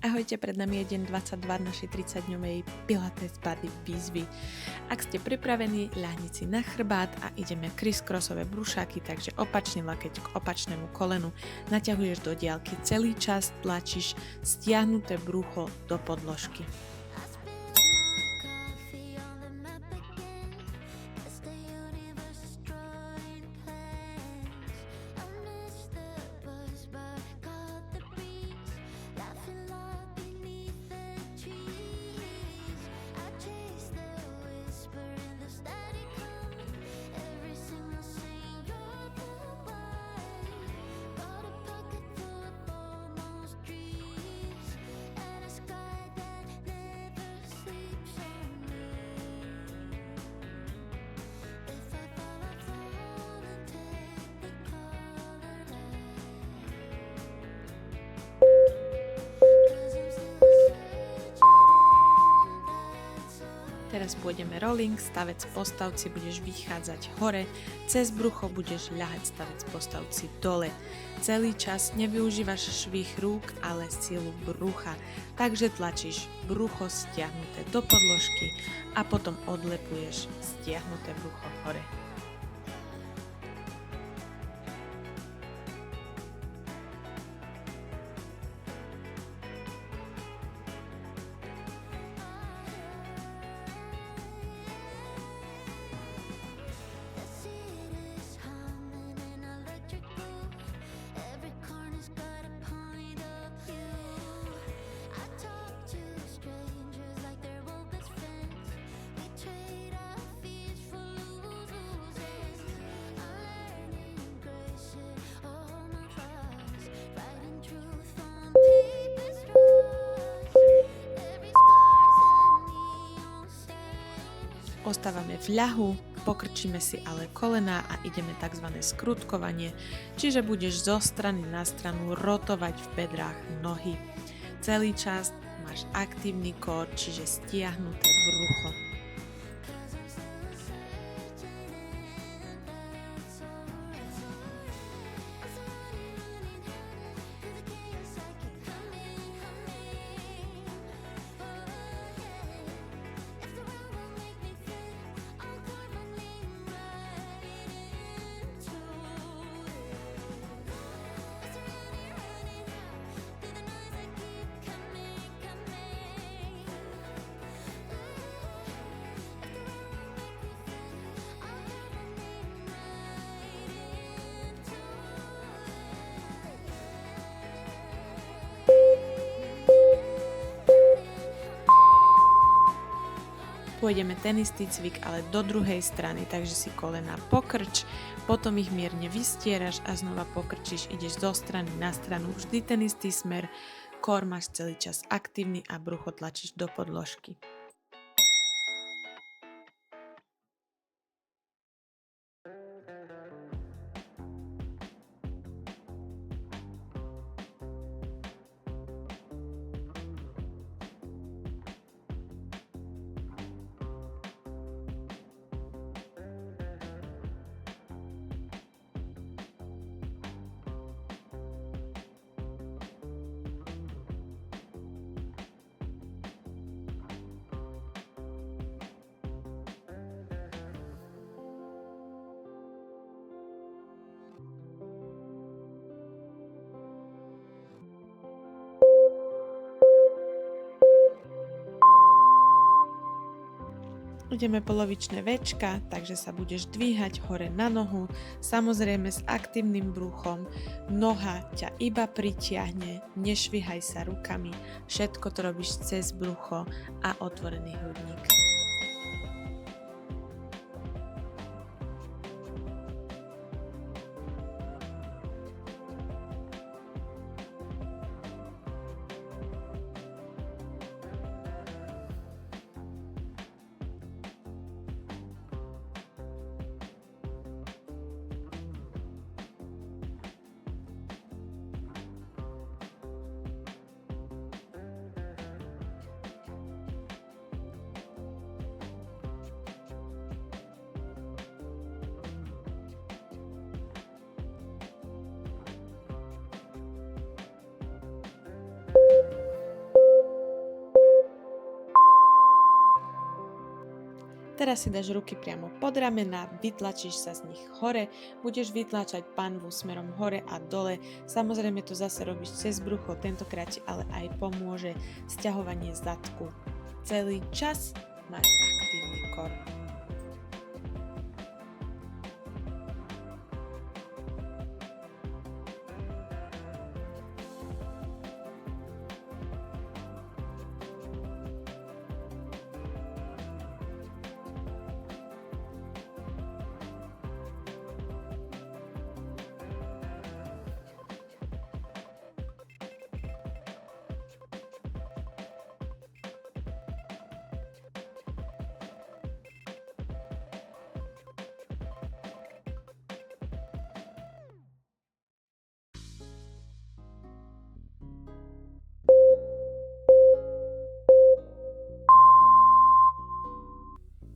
Ahojte, pred nami je deň 22 našej 30-dňovej Pilates Body výzvy. Ak ste pripravení, ľahni si na chrbát a ideme criss-crossové brúšaky, takže opačný lakeť k opačnému kolenu. Naťahuješ do diaľky, celý čas tlačíš stiahnuté brucho do podložky. Teraz pôjdeme rolling, stavec postavci budeš vychádzať hore, cez brucho budeš ľahať stavec postavci dole. Celý čas nevyužívaš švih rúk, ale silu brucha, takže tlačíš brucho stiahnuté do podložky a potom odlepuješ stiahnuté brucho hore. Ostávame v ľahu, pokrčíme si ale kolená a ideme tzv. Skrutkovanie, čiže budeš zo strany na stranu rotovať v bedrách nohy. Celý čas máš aktívny kór, čiže stiahnuté brucho. Pôjdeme ten istý cvik, ale do druhej strany, takže si kolená pokrč, potom ich mierne vystieraš a znova pokrčíš, ideš zo strany na stranu, vždy ten istý smer, kór máš celý čas aktívny a brucho tlačíš do podložky. Ideme polovičné večka, takže sa budeš dvíhať hore na nohu, samozrejme s aktívnym bruchom, noha ťa iba pritiahne, nešvihaj sa rukami, všetko to robíš cez brucho a otvorený hrudník. Teraz si dáš ruky priamo pod ramena, vytlačíš sa z nich hore, budeš vytlačať panvu smerom hore a dole. Samozrejme to zase robíš cez brucho, tentokrát ti ale aj pomôže sťahovanie zadku. Celý čas máš aktívny core.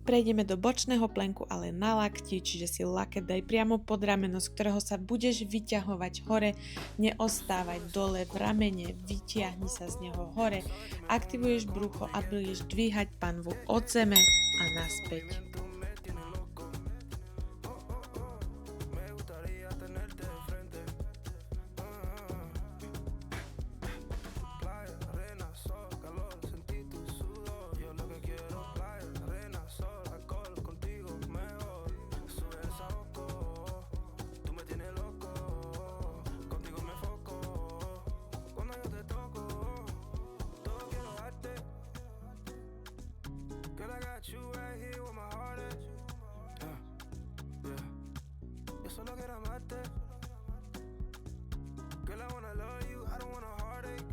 Prejdeme do bočného plenku, ale na lakti, čiže si laket daj priamo pod rameno, z ktorého sa budeš vyťahovať hore, neostávať dole v ramene, vytiahni sa z neho hore, aktivuješ brucho a budeš dvíhať panvu od zeme a naspäť. Solo quiero amarte. Girl, I wanna love you, I don't want a heartache.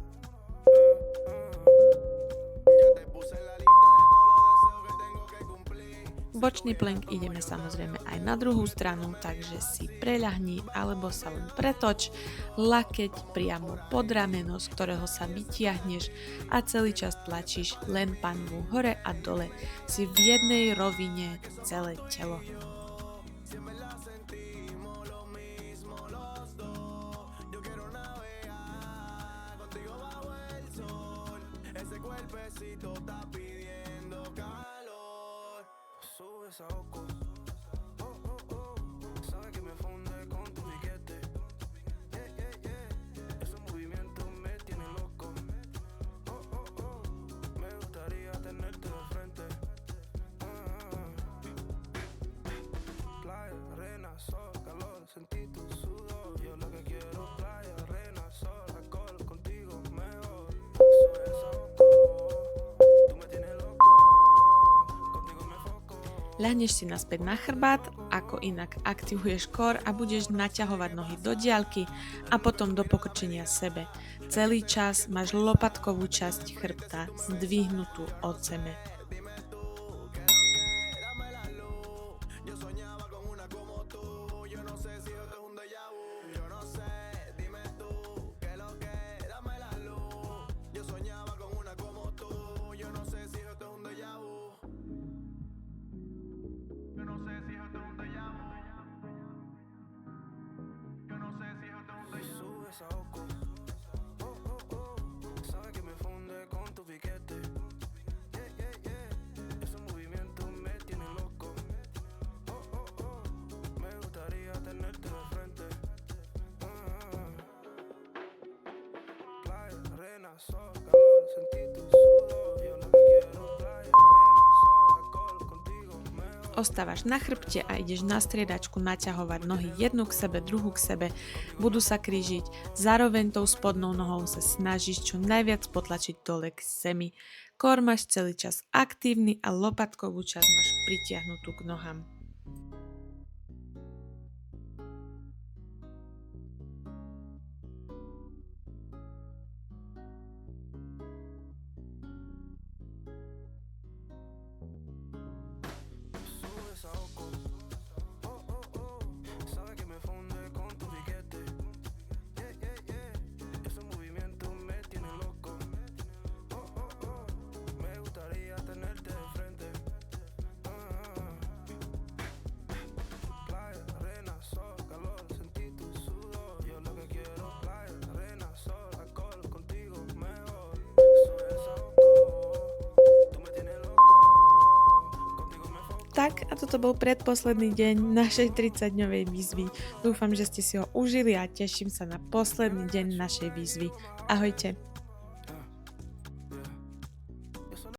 Ya te puse en la lista de todos los deseos que tengo que cumplir. Bočný plank ideme samozrejme aj na druhú stranu, takže si preľahni alebo sa len pretoč, lakeť priamo pod rameno, z ktorého sa vytiahneš a celý čas tlačíš len panvu hore a dole. Si v jednej rovine celé telo. Está pidiendo calor. Sube esa oco. Sabe que me funde con tu piquete. Esos movimientos me tienen loco. Me gustaría tenerte de frente. Playa, arena, sol, calor, sentí tu sudor. Yo lo que quiero, playa, arena, sol, alcohol, contigo mejor. Sube esa oco. Ľahneš si naspäť na chrbát, ako inak aktivuješ core a budeš naťahovať nohy do diaľky a potom do pokrčenia sebe. Celý čas máš lopatkovú časť chrbta zdvihnutú od zeme. Sabe que me funde con tu piquete. Esos movimientos me tienen loco. Me gustaría tenerte de frente. Playa, arena, sol, calor, sentí tu sudor. Yo lo que quiero, playa, arena, sol, alcohol, contigo mejor. Ostávaš na chrbte a ideš na striedačku naťahovať nohy jednu k sebe, druhú k sebe. Budú sa krížiť. Zároveň tou spodnou nohou sa snažíš čo najviac potlačiť dole k zemi. Core máš celý čas aktívny a lopatkovú časť máš pritiahnutú k nohám. Sabe que me funde con tu piquete. Esos movimientos me tienen loco. Me gustaría tenerte de frente. tak, a toto bol predposledný deň našej 30-dňovej výzvy. Dúfam, že ste si ho užili a teším sa na posledný deň našej výzvy. Ahojte.